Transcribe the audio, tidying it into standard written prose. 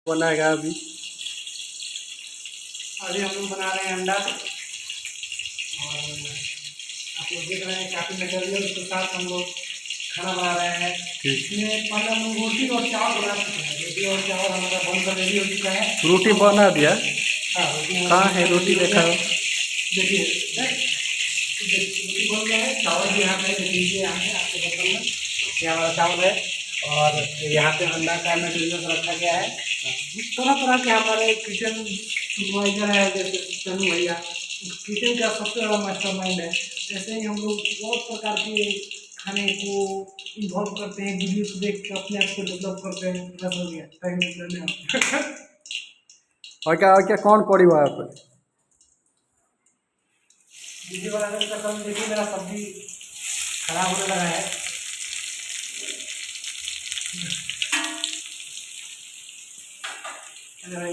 बनाएगा अभी। अभी हम लोग बना रहे हैं अंडा, और आप लोग देख रहे हैं काफ़ी मटेरियल के साथ हम लोग खाना बना रहे हैं। इसमें पहले हम लोग रोटी और चावल बना चुके हैं। रोटी और चावल हमारा बनकर रेडी हो चुका है। रोटी बना दिया? हाँ, रोटी कहाँ है रोटी? देखा हो? देखिए रोटी बन गया है। चावल भी यहाँ पे देखिए, यहाँ पे आपके बर्तन में ये हमारा चावल है, और यहाँ पे अंडा का मटेरियल रखा गया है। तरह तरह के हमारे किचन सुपरवाइजर है, जैसे तनु भैया, किचन का सबसे बड़ा मास्टर माइंड है। ऐसे ही हम लोग बहुत प्रकार के खाने को इन्वॉल्व करते हैं, वीडियो को देख के अपने आप को डेवलप करते हैं। बस हो गया, धन्यवाद। और क्या कौन परिवार पर? वीडियो बनाने का काम देखिए, मेरा सब्जी खराब होने लगा है। अरे